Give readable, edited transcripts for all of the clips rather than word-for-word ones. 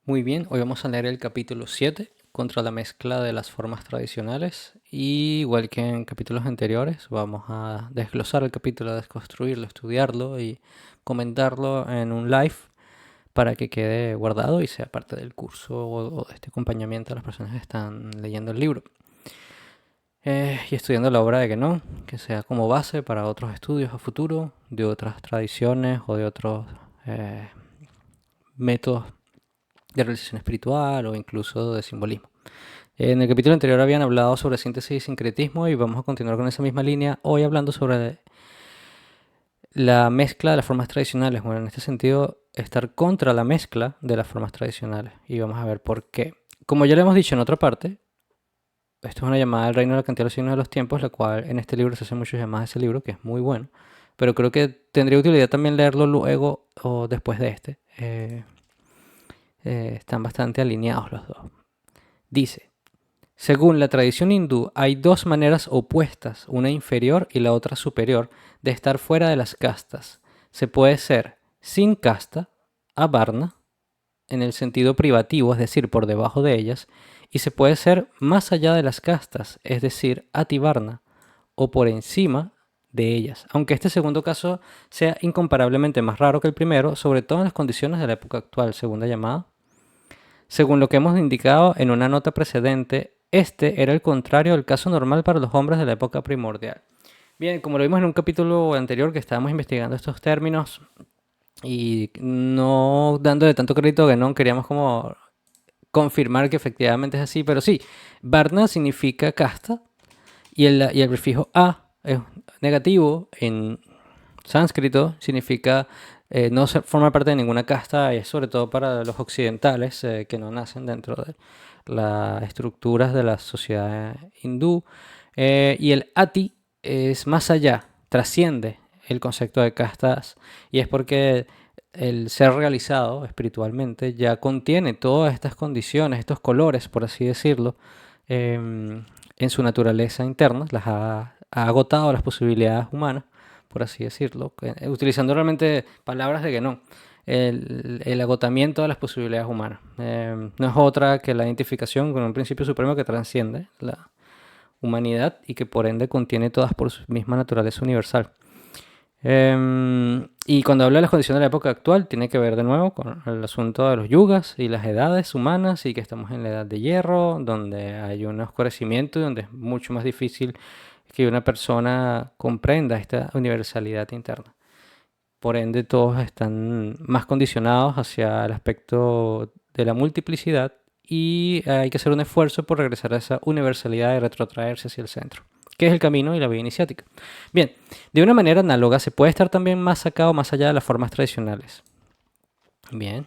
Muy bien, hoy vamos a leer el capítulo 7 contra la mezcla de las formas tradicionales y igual que en capítulos anteriores vamos a desglosar el capítulo, desconstruirlo, estudiarlo y comentarlo en un live para que quede guardado y sea parte del curso o de este acompañamiento a las personas que están leyendo el libro. Y estudiando la obra de Guénon, que sea como base para otros estudios a futuro de otras tradiciones o de otros métodos de realización espiritual o incluso de simbolismo. En el capítulo anterior habían hablado sobre síntesis y sincretismo y vamos a continuar con esa misma línea hoy hablando sobre la mezcla de las formas tradicionales. Bueno, en este sentido, estar contra la mezcla de las formas tradicionales y vamos a ver por qué. Como ya lo hemos dicho en otra parte, esto es una llamada al reino de la cantidad de los signos de los tiempos, la cual en este libro se hacen muchas llamadas a ese libro, que es muy bueno, pero creo que tendría utilidad también leerlo luego o después de este. Están bastante alineados los dos. Dice, según la tradición hindú, hay dos maneras opuestas, una inferior y la otra superior, de estar fuera de las castas. Se puede ser sin casta, avarna, en el sentido privativo, es decir, por debajo de ellas, y se puede ser más allá de las castas, es decir, ativarna, o por encima de ellas, aunque este segundo caso sea incomparablemente más raro que el primero, sobre todo en las condiciones de la época actual, segunda llamada. Según lo que hemos indicado en una nota precedente, este era el contrario del caso normal para los hombres de la época primordial. Bien, como lo vimos en un capítulo anterior que estábamos investigando estos términos y no dándole tanto crédito a Guénon, queríamos como confirmar que efectivamente es así, pero sí, Varna significa casta y el prefijo a es negativo en sánscrito, significa no forma parte de ninguna casta y es sobre todo para los occidentales que no nacen dentro de las estructuras de la sociedad hindú. Y el ati es más allá, trasciende el concepto de castas y es porque el ser realizado espiritualmente ya contiene todas estas condiciones, estos colores, por así decirlo, en su naturaleza interna, ha agotado las posibilidades humanas por así decirlo, utilizando realmente palabras de que no. El agotamiento de las posibilidades humanas. No es otra que la identificación con un principio supremo que trasciende la humanidad y que por ende contiene todas por su misma naturaleza universal. Y cuando habla de las condiciones de la época actual, tiene que ver de nuevo con el asunto de los yugas y las edades humanas y que estamos en la edad de hierro, donde hay un oscurecimiento y donde es mucho más difícil que una persona comprenda esta universalidad interna. Por ende, todos están más condicionados hacia el aspecto de la multiplicidad y hay que hacer un esfuerzo por regresar a esa universalidad y retrotraerse hacia el centro, que es el camino y la vía iniciática. Bien, de una manera análoga se puede estar también más sacado más allá de las formas tradicionales. Bien.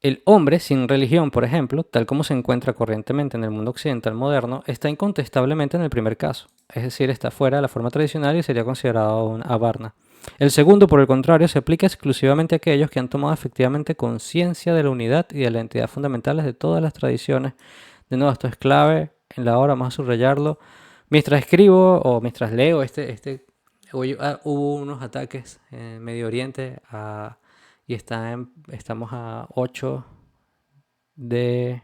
El hombre sin religión, por ejemplo, tal como se encuentra corrientemente en el mundo occidental moderno, está incontestablemente en el primer caso, es decir, está fuera de la forma tradicional y sería considerado un avarna. El segundo, por el contrario, se aplica exclusivamente a aquellos que han tomado efectivamente conciencia de la unidad y de la entidad fundamentales de todas las tradiciones. De nuevo, esto es clave en la hora, vamos a subrayarlo. Mientras escribo o mientras leo hubo unos ataques en Medio Oriente y estamos a 8 de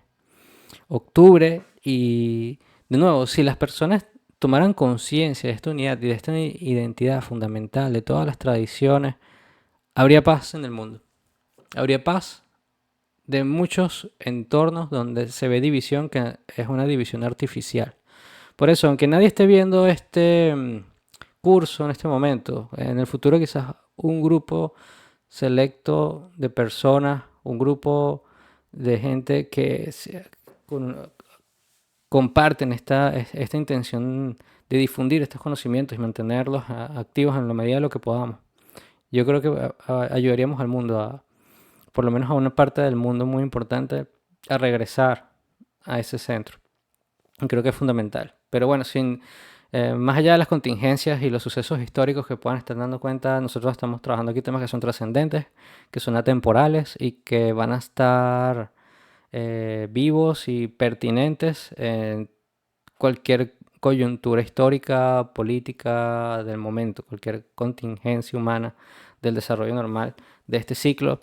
octubre y de nuevo, si las personas tomaran conciencia de esta unidad y de esta identidad fundamental de todas las tradiciones, habría paz en el mundo. Habría paz de muchos entornos donde se ve división, que es una división artificial. Por eso, aunque nadie esté viendo este curso en este momento, en el futuro quizás un grupo selecto de personas, un grupo de gente que comparten esta intención de difundir estos conocimientos y mantenerlos activos en la medida de lo que podamos. Yo creo que ayudaríamos al mundo, por lo menos a una parte del mundo muy importante, a regresar a ese centro. Y creo que es fundamental. Pero bueno, más allá de las contingencias y los sucesos históricos que puedan estar dando cuenta, nosotros estamos trabajando aquí temas que son trascendentes, que son atemporales y que van a estar vivos y pertinentes en cualquier coyuntura histórica, política del momento, cualquier contingencia humana del desarrollo normal de este ciclo.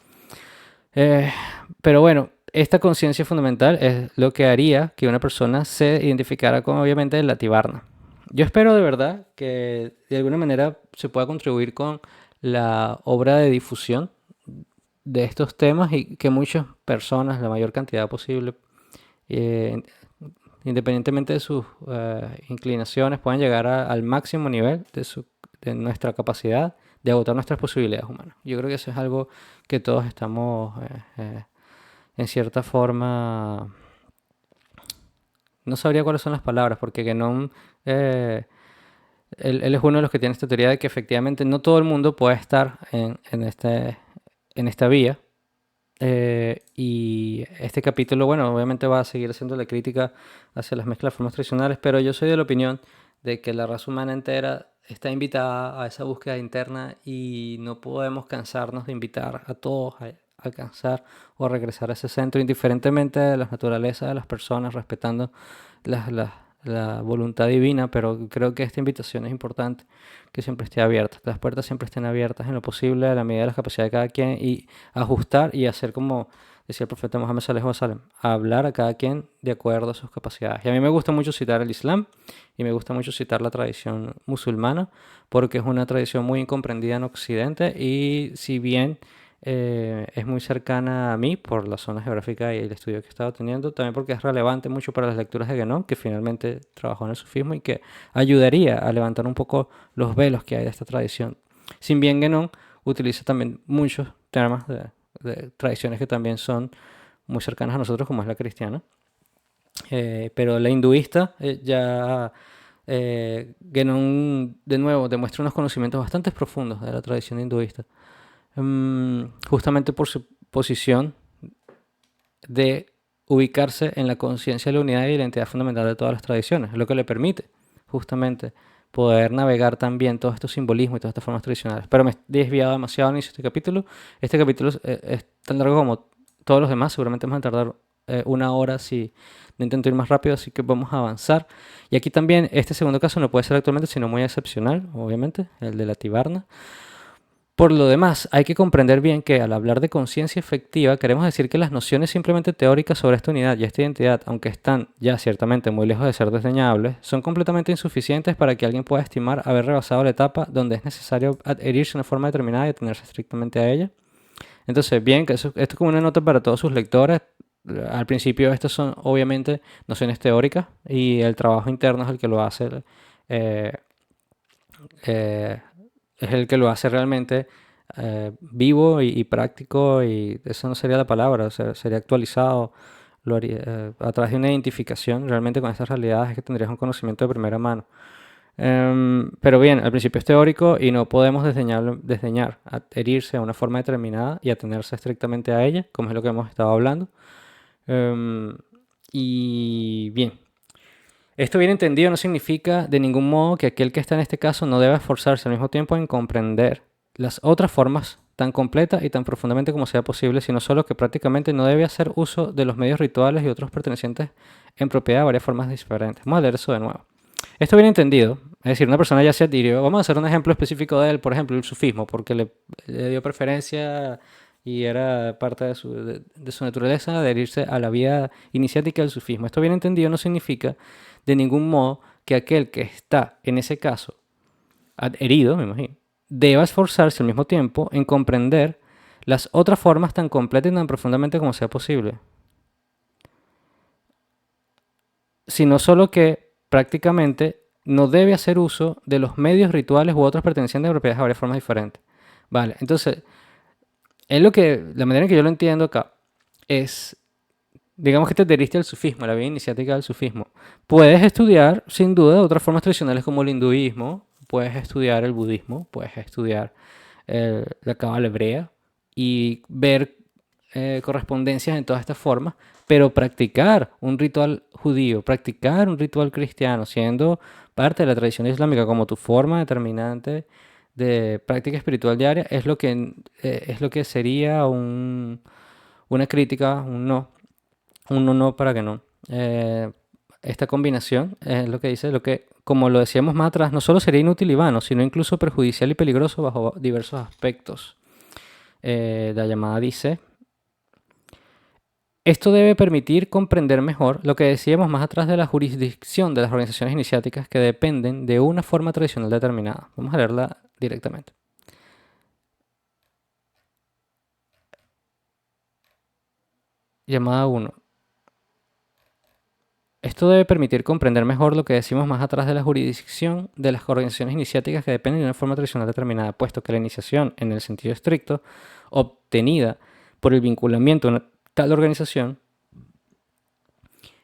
Eh, pero bueno, esta conciencia fundamental es lo que haría que una persona se identificara con, obviamente, la tibarna. Yo espero de verdad que de alguna manera se pueda contribuir con la obra de difusión de estos temas y que muchas personas, la mayor cantidad posible, eh, independientemente de sus inclinaciones, puedan llegar al máximo nivel de nuestra capacidad de agotar nuestras posibilidades humanas. Yo creo que eso es algo que todos estamos, en cierta forma, no sabría cuáles son las palabras, porque Guénon, eh, él es uno de los que tiene esta teoría de que efectivamente no todo el mundo puede estar en esta vía. Y este capítulo, bueno, obviamente va a seguir haciendo la crítica hacia las mezclas de formas tradicionales, pero yo soy de la opinión de que la raza humana entera está invitada a esa búsqueda interna y no podemos cansarnos de invitar a todos a alcanzar o a regresar a ese centro, indiferentemente de las naturalezas de las personas, respetando la voluntad divina, pero creo que esta invitación es importante, que siempre esté abierta, las puertas siempre estén abiertas en lo posible, a la medida de las capacidades de cada quien, y ajustar y hacer como decía el profeta Muhammad sallallahu alaihi wasallam, hablar a cada quien de acuerdo a sus capacidades. Y a mí me gusta mucho citar el Islam y me gusta mucho citar la tradición musulmana porque es una tradición muy incomprendida en Occidente y si bien es muy cercana a mí por la zona geográfica y el estudio que he estado teniendo, también porque es relevante mucho para las lecturas de Guénon, que finalmente trabajó en el sufismo y que ayudaría a levantar un poco los velos que hay de esta tradición. Sin bien Guénon utiliza también muchos temas de tradiciones que también son muy cercanas a nosotros, como es la cristiana. Pero la hinduista Guénon de nuevo demuestra unos conocimientos bastante profundos de la tradición hinduista, justamente por su posición de ubicarse en la conciencia de la unidad y la identidad fundamental de todas las tradiciones, lo que le permite justamente poder navegar también todos estos simbolismos y todas estas formas tradicionales. Pero me he desviado demasiado al inicio de este capítulo. Este capítulo es tan largo como todos los demás, seguramente vamos a tardar una hora si no intento ir más rápido, así que vamos a avanzar. Y aquí también este segundo caso no puede ser actualmente, sino muy excepcional, obviamente, el de la tibarna. Por lo demás, hay que comprender bien que al hablar de conciencia efectiva queremos decir que las nociones simplemente teóricas sobre esta unidad y esta identidad, aunque están ya ciertamente muy lejos de ser desdeñables, son completamente insuficientes para que alguien pueda estimar haber rebasado la etapa donde es necesario adherirse de una forma determinada y atenerse estrictamente a ella. Entonces, bien, que esto es como una nota para todos sus lectores. Al principio estas son obviamente nociones teóricas y el trabajo interno es el que lo hace. eh, eh, es el que lo hace realmente vivo y práctico, y eso no sería la palabra, o sea, sería actualizado, a través de una identificación realmente con estas realidades es que tendrías un conocimiento de primera mano. Pero bien, al principio es teórico y no podemos desdeñar adherirse a una forma determinada y atenerse estrictamente a ella, como es lo que hemos estado hablando. Y bien, esto bien entendido no significa de ningún modo que aquel que está en este caso no deba esforzarse al mismo tiempo en comprender las otras formas tan completa y tan profundamente como sea posible, sino solo que prácticamente no debe hacer uso de los medios rituales y otros pertenecientes en propiedad de varias formas diferentes. Vamos a leer eso de nuevo. Esto bien entendido, es decir, una persona ya se adhirió, vamos a hacer un ejemplo específico de él, por ejemplo, el sufismo, porque le dio preferencia y era parte de su naturaleza adherirse a la vía iniciática del sufismo. Esto bien entendido no significa de ningún modo que aquel que está en ese caso adherido, me imagino, deba esforzarse al mismo tiempo en comprender las otras formas tan completas y tan profundamente como sea posible, sino solo que prácticamente no debe hacer uso de los medios rituales u otros pertenecientes a propiedades de varias formas diferentes. Vale, entonces, la manera en que yo lo entiendo acá es, digamos que te adheriste al sufismo, a la vía iniciática del sufismo. Puedes estudiar, sin duda, otras formas tradicionales como el hinduismo, puedes estudiar el budismo, puedes estudiar la cábala hebrea y ver correspondencias en todas estas formas, pero practicar un ritual judío, practicar un ritual cristiano, siendo parte de la tradición islámica como tu forma determinante de práctica espiritual diaria, es lo que sería una crítica, un no para que no. Esta combinación es lo que dice, lo que, como lo decíamos más atrás, no solo sería inútil y vano, sino incluso perjudicial y peligroso bajo diversos aspectos. La llamada dice, Esto debe permitir comprender mejor lo que decíamos más atrás de la jurisdicción de las organizaciones iniciáticas que dependen de una forma tradicional determinada. Vamos a leerla directamente. Llamada 1. Esto debe permitir comprender mejor lo que decimos más atrás de la jurisdicción de las organizaciones iniciáticas que dependen de una forma tradicional determinada, puesto que la iniciación, en el sentido estricto, obtenida por el vinculamiento a una tal organización,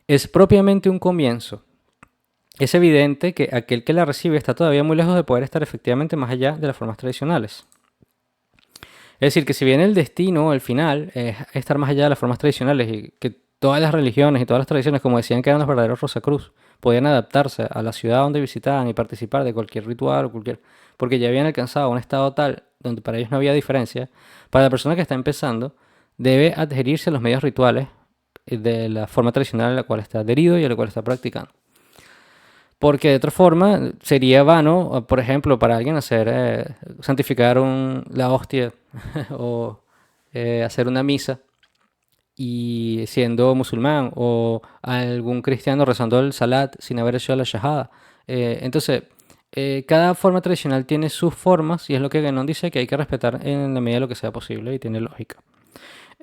es propiamente un comienzo. Es evidente que aquel que la recibe está todavía muy lejos de poder estar efectivamente más allá de las formas tradicionales. Es decir, que si bien el destino, el final, es estar más allá de las formas tradicionales y que todas las religiones y todas las tradiciones, como decían que eran los verdaderos Rosacruz, podían adaptarse a la ciudad donde visitaban y participar de cualquier ritual o cualquier... porque ya habían alcanzado un estado tal donde para ellos no había diferencia, para la persona que está empezando debe adherirse a los medios rituales de la forma tradicional a la cual está adherido y a la cual está practicando. Porque de otra forma sería vano, por ejemplo, para alguien hacer, santificar la hostia o hacer una misa y siendo musulmán o algún cristiano rezando el salat sin haber hecho la shahada. Entonces, cada forma tradicional tiene sus formas y es lo que Guénon dice que hay que respetar en la medida de lo que sea posible y tiene lógica.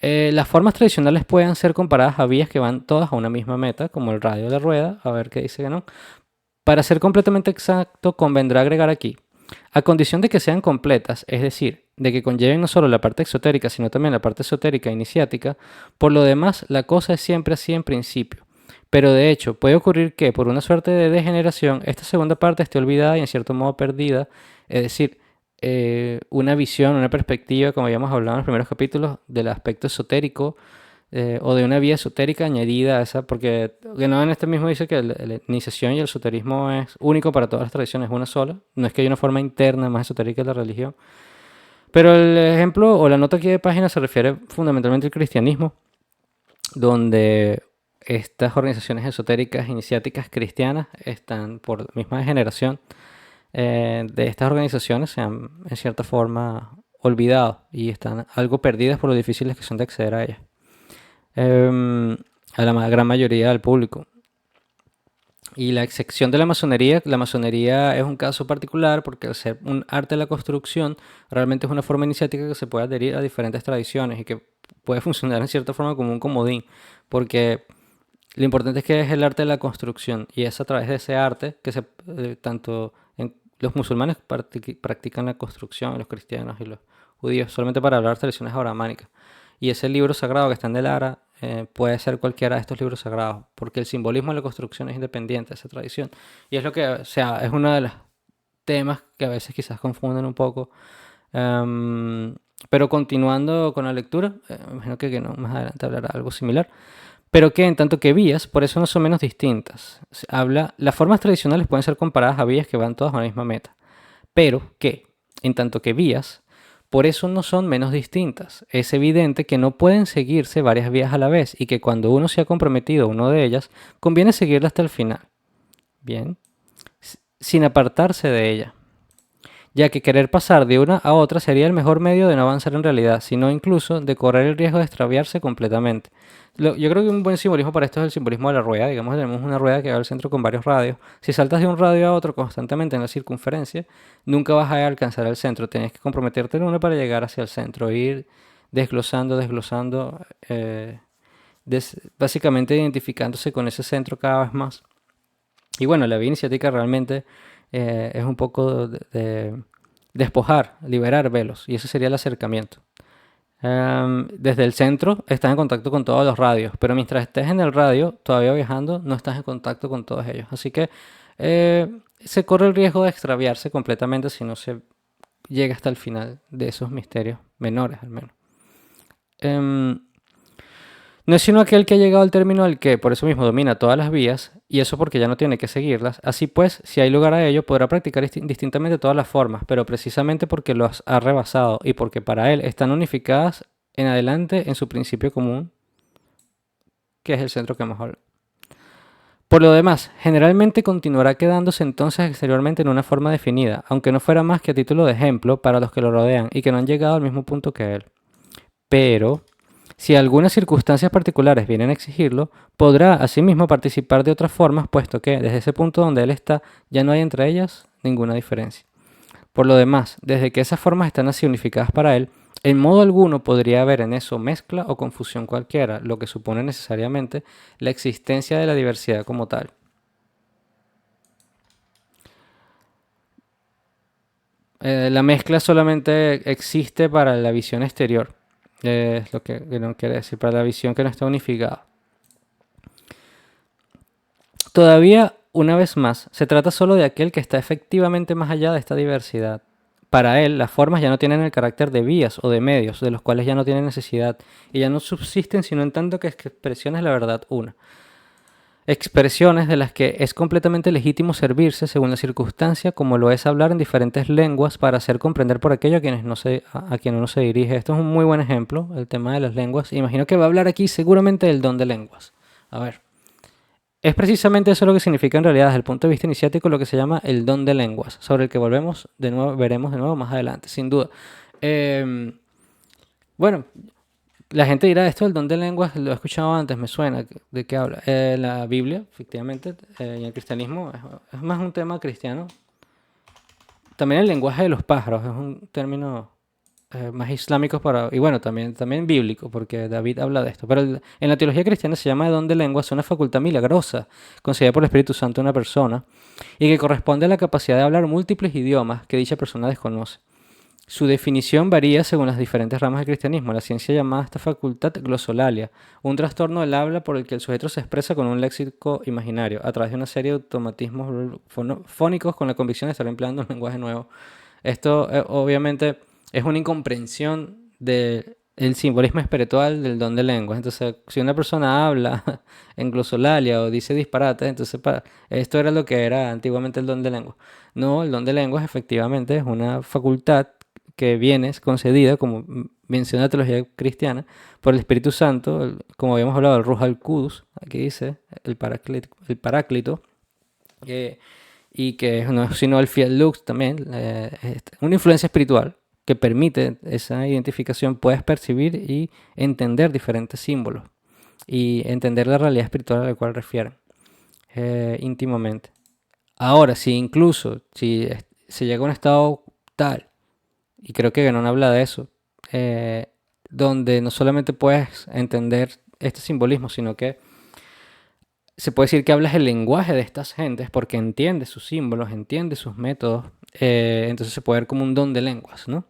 Las formas tradicionales pueden ser comparadas a vías que van todas a una misma meta, como el radio de la rueda, a ver qué dice Guénon. Para ser completamente exacto, convendrá agregar aquí, a condición de que sean completas, es decir, de que conlleven no solo la parte exotérica, sino también la parte esotérica iniciática, por lo demás la cosa es siempre así en principio. Pero de hecho, puede ocurrir que, por una suerte de degeneración, esta segunda parte esté olvidada y en cierto modo perdida, es decir, una visión, una perspectiva, como habíamos hablado en los primeros capítulos, del aspecto esotérico, o de una vía esotérica añadida a esa, porque Guénon este mismo dice que la iniciación y el esoterismo es único para todas las tradiciones, una sola, no es que haya una forma interna más esotérica de la religión. Pero el ejemplo o la nota aquí de página se refiere fundamentalmente al cristianismo, donde estas organizaciones esotéricas iniciáticas cristianas están por la misma generación de estas organizaciones, se han en cierta forma olvidado y están algo perdidas por lo difíciles que son de acceder a ellas. A la gran mayoría del público. Y la excepción de la masonería es un caso particular porque al ser un arte de la construcción, realmente es una forma iniciática que se puede adherir a diferentes tradiciones y que puede funcionar en cierta forma como un comodín, porque lo importante es que es el arte de la construcción y es a través de ese arte que tanto los musulmanes practican la construcción, los cristianos y los judíos, solamente para hablar de tradiciones abrahámicas. Y ese libro sagrado que está en el Ara puede ser cualquiera de estos libros sagrados, porque el simbolismo de la construcción es independiente de esa tradición. Y es lo que, o sea, es uno de los temas que a veces quizás confunden un poco. Pero continuando con la lectura, imagino que no, más adelante hablará algo similar. Pero que en tanto que vías, por eso no son menos distintas. Las formas tradicionales pueden ser comparadas a vías que van todas a la misma meta. Pero que, en tanto que vías, por eso no son menos distintas. Es evidente que no pueden seguirse varias vías a la vez y que cuando uno se ha comprometido a una de ellas, conviene seguirla hasta el final. Bien, sin apartarse de ella, ya que querer pasar de una a otra sería el mejor medio de no avanzar en realidad, sino incluso de correr el riesgo de extraviarse completamente. Yo creo que un buen simbolismo para esto es el simbolismo de la rueda. Digamos, tenemos una rueda que va al centro con varios radios. Si saltas de un radio a otro constantemente en la circunferencia, nunca vas a alcanzar el centro. Tienes que comprometerte en uno para llegar hacia el centro, ir desglosando, básicamente identificándose con ese centro cada vez más. Y bueno, la vía iniciática realmente es un poco de despojar, liberar velos, y ese sería el acercamiento. Desde el centro estás en contacto con todos los radios, pero mientras estés en el radio, todavía viajando, no estás en contacto con todos ellos. Así que se corre el riesgo de extraviarse completamente si no se llega hasta el final de esos misterios menores, al menos. No es sino aquel que ha llegado al término al que, por eso mismo, domina todas las vías, y eso porque ya no tiene que seguirlas. Así pues, si hay lugar a ello, podrá practicar distintamente todas las formas, pero precisamente porque los ha rebasado y porque para él están unificadas en adelante en su principio común, que es el centro que hemos hablado. Por lo demás, generalmente continuará quedándose entonces exteriormente en una forma definida, aunque no fuera más que a título de ejemplo para los que lo rodean y que no han llegado al mismo punto que él. Pero Si algunas circunstancias particulares vienen a exigirlo, podrá asimismo participar de otras formas, puesto que desde ese punto donde él está ya no hay entre ellas ninguna diferencia. Por lo demás, desde que esas formas están así unificadas para él, en modo alguno podría haber en eso mezcla o confusión cualquiera, lo que supone necesariamente la existencia de la diversidad como tal. La mezcla solamente existe para la visión exterior, es lo que no quiere decir, para la visión que no está unificada. Todavía, una vez más, se trata solo de aquel que está efectivamente más allá de esta diversidad. Para él, las formas ya no tienen el carácter de vías o de medios, de los cuales ya no tienen necesidad, y ya no subsisten sino en tanto que expresiones la verdad una. Expresiones de las que es completamente legítimo servirse según la circunstancia, como lo es hablar en diferentes lenguas para hacer comprender por aquello a quien uno se dirige. Esto es un muy buen ejemplo, el tema de las lenguas. Imagino que va a hablar aquí seguramente del don de lenguas. A ver. Es precisamente eso lo que significa en realidad desde el punto de vista iniciático lo que se llama el don de lenguas, sobre el que veremos de nuevo más adelante, sin duda. Eh, bueno, la gente dirá esto del don de lenguas, lo he escuchado antes, me suena, ¿de qué habla? La Biblia, efectivamente, y el cristianismo es más un tema cristiano. También el lenguaje de los pájaros es un término más islámico y bueno, también bíblico, porque David habla de esto. Pero en la teología cristiana se llama don de lenguas una facultad milagrosa concedida por el Espíritu Santo a una persona y que corresponde a la capacidad de hablar múltiples idiomas que dicha persona desconoce. Su definición varía según las diferentes ramas del cristianismo. La ciencia llama a esta facultad glosolalia, un trastorno del habla por el que el sujeto se expresa con un léxico imaginario, a través de una serie de automatismos fónicos con la convicción de estar empleando un lenguaje nuevo. Esto obviamente es una incomprensión del simbolismo espiritual del don de lenguas. Entonces, si una persona habla en glosolalia o dice disparates, entonces esto era lo que era antiguamente el don de lenguas. No, el don de lenguas efectivamente es una facultad que viene concedida, como menciona la teología cristiana, por el Espíritu Santo, como habíamos hablado, el Ruj al-Qudus, aquí dice, el Paráclito, y que no es sino el Fiat Lux también, una influencia espiritual que permite esa identificación, puedes percibir y entender diferentes símbolos y entender la realidad espiritual a la cual refieren íntimamente. Ahora, si se llega a un estado tal, y creo que Ganón habla de eso, donde no solamente puedes entender este simbolismo, sino que se puede decir que hablas el lenguaje de estas gentes porque entiendes sus símbolos, entiendes sus métodos, entonces se puede ver como un don de lenguas, ¿no?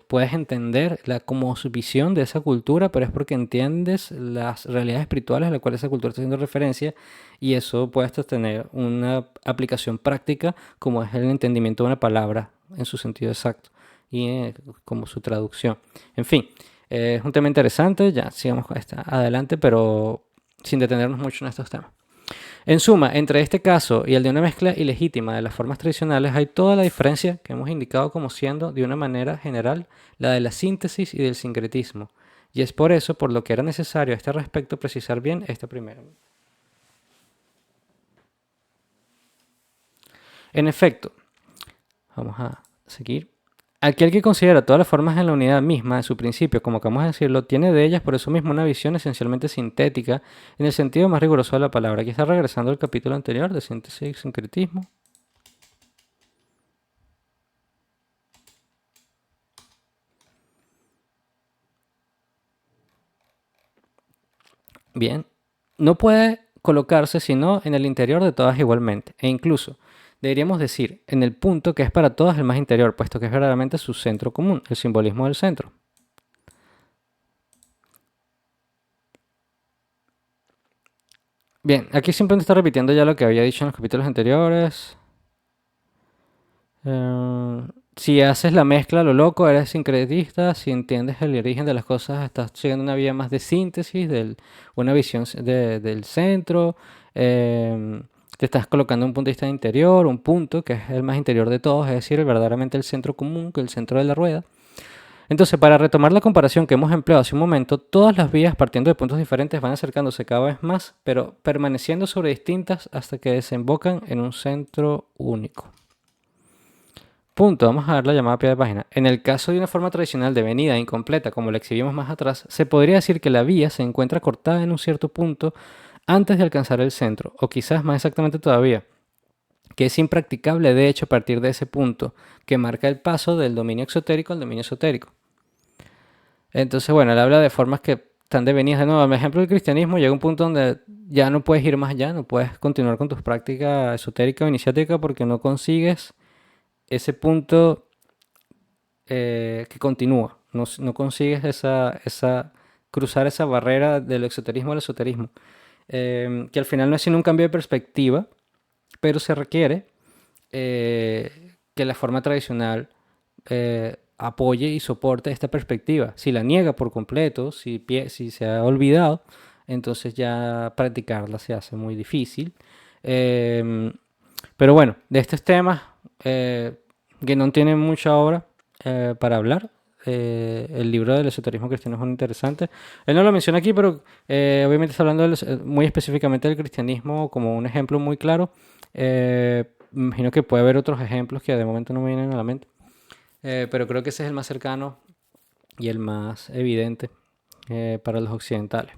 Puedes entender como su visión de esa cultura, pero es porque entiendes las realidades espirituales a las cuales esa cultura está haciendo referencia y eso puede hasta tener una aplicación práctica como es el entendimiento de una palabra en su sentido exacto y como su traducción. En fin, es un tema interesante, ya sigamos adelante, pero sin detenernos mucho en estos temas. En suma, entre este caso y el de una mezcla ilegítima de las formas tradicionales hay toda la diferencia que hemos indicado como siendo, de una manera general, la de la síntesis y del sincretismo. Y es por eso por lo que era necesario a este respecto precisar bien esta primera. En efecto, vamos a seguir. Aquel que considera todas las formas en la unidad misma de su principio, como acabamos de decirlo, tiene de ellas por eso mismo una visión esencialmente sintética en el sentido más riguroso de la palabra. Aquí está regresando al capítulo anterior de síntesis y sincretismo. Bien, no puede colocarse sino en el interior de todas igualmente, e incluso deberíamos decir en el punto que es para todas el más interior, puesto que es verdaderamente su centro común, el simbolismo del centro. Bien, aquí simplemente está repitiendo ya lo que había dicho en los capítulos anteriores. Si haces la mezcla, lo loco, eres sincretista. Si entiendes el origen de las cosas, estás llegando a una vía más de síntesis, una visión del centro. Te estás colocando un punto de vista interior, un punto que es el más interior de todos, es decir, verdaderamente el centro común, que es el centro de la rueda. Entonces, para retomar la comparación que hemos empleado hace un momento, todas las vías partiendo de puntos diferentes van acercándose cada vez más, pero permaneciendo sobre distintas hasta que desembocan en un centro único. Punto, vamos a dar la llamada a pie de página. En el caso de una forma tradicional de venida incompleta, como la exhibimos más atrás, se podría decir que la vía se encuentra cortada en un cierto punto antes de alcanzar el centro, o quizás más exactamente todavía, que es impracticable de hecho partir de ese punto, que marca el paso del dominio exotérico al dominio esotérico. Entonces, bueno, él habla de formas que están devenidas de nuevo. Por ejemplo, el cristianismo llega a un punto donde ya no puedes ir más allá, no puedes continuar con tus prácticas esotéricas o iniciáticas porque no consigues ese punto que continúa. No consigues cruzar esa barrera del exoterismo al esoterismo. Que al final no es sino un cambio de perspectiva, pero se requiere que la forma tradicional apoye y soporte esta perspectiva. Si la niega por completo, si se ha olvidado, entonces ya practicarla se hace muy difícil. Eh, pero bueno, de estos temas que no tienen mucha obra para hablar. El libro del esoterismo cristiano es muy interesante. Él no lo menciona aquí, pero obviamente está hablando muy específicamente del cristianismo como un ejemplo muy claro. Me imagino que puede haber otros ejemplos que de momento no me vienen a la mente. Pero creo que ese es el más cercano y el más evidente para los occidentales.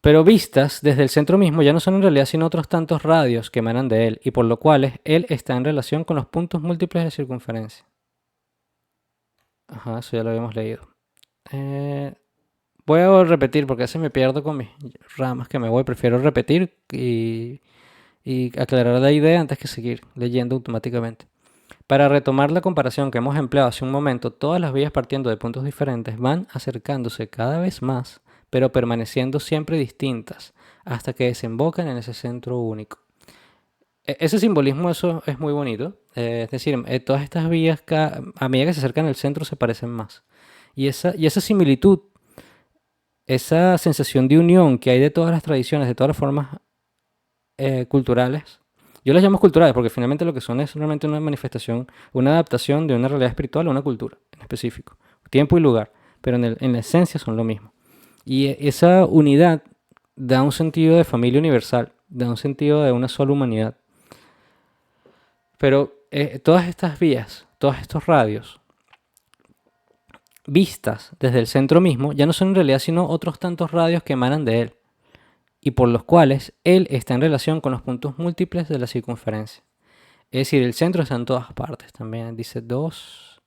Pero vistas desde el centro mismo ya no son en realidad sino otros tantos radios que emanan de él y por lo cuales él está en relación con los puntos múltiples de circunferencia. Ajá, eso ya lo habíamos leído. Eh, Voy a repetir porque a veces me pierdo con mis ramas que me voy. Prefiero repetir y aclarar la idea antes que seguir leyendo automáticamente. Para retomar la comparación que hemos empleado hace un momento, todas las vías partiendo de puntos diferentes van acercándose cada vez más, pero permaneciendo siempre distintas, hasta que desembocan en ese centro único. Ese simbolismo, eso es muy bonito. Es decir, todas estas vías, a medida que se acercan al centro, se parecen más. Y esa similitud, esa sensación de unión que hay de todas las tradiciones, de todas las formas culturales, yo las llamo culturales porque finalmente lo que son es realmente una manifestación, una adaptación de una realidad espiritual a una cultura en específico, tiempo y lugar, pero en la esencia son lo mismo. Y esa unidad da un sentido de familia universal, da un sentido de una sola humanidad. Pero todas estas vías, todos estos radios, vistas desde el centro mismo, ya no son en realidad sino otros tantos radios que emanan de él, y por los cuales él está en relación con los puntos múltiples de la circunferencia. Es decir, el centro está en todas partes también, dice 2.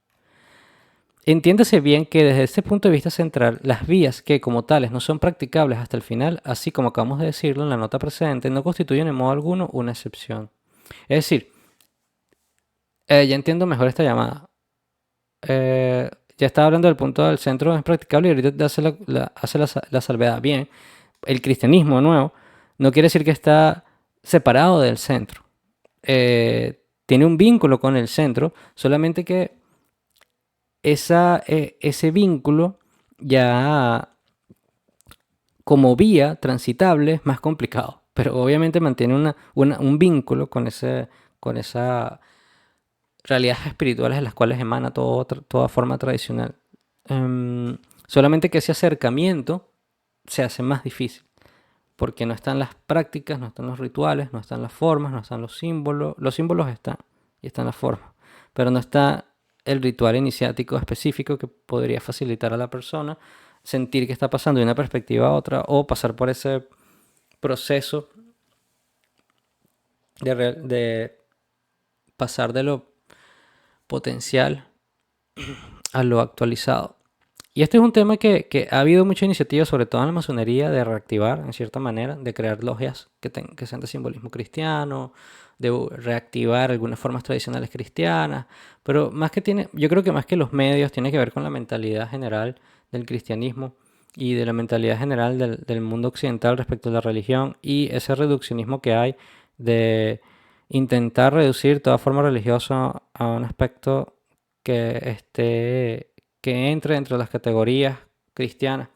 Entiéndase bien que desde este punto de vista central, las vías que como tales no son practicables hasta el final, así como acabamos de decirlo en la nota precedente, no constituyen en modo alguno una excepción. Es decir, ya entiendo mejor esta llamada. Ya estaba hablando del punto del centro es practicable y ahorita hace la salvedad. Bien, el cristianismo nuevo no quiere decir que está separado del centro. Tiene un vínculo con el centro, solamente que ese vínculo ya como vía transitable es más complicado, pero obviamente mantiene un vínculo con esa realidades espirituales de las cuales emana toda forma tradicional. Solamente que ese acercamiento se hace más difícil, porque no están las prácticas, no están los rituales, no están las formas, no están los símbolos. Los símbolos están, y están las formas, pero no está el ritual iniciático específico que podría facilitar a la persona sentir que está pasando de una perspectiva a otra o pasar por ese proceso de pasar de lo potencial a lo actualizado. Y este es un tema que ha habido mucha iniciativa, sobre todo en la masonería, de reactivar, en cierta manera, de crear logias que sean de simbolismo cristiano, de reactivar algunas formas tradicionales cristianas, pero yo creo que más que los medios, tiene que ver con la mentalidad general del cristianismo y de la mentalidad general del mundo occidental respecto a la religión y ese reduccionismo que hay de intentar reducir toda forma religiosa a un aspecto que entre entre las categorías cristianas.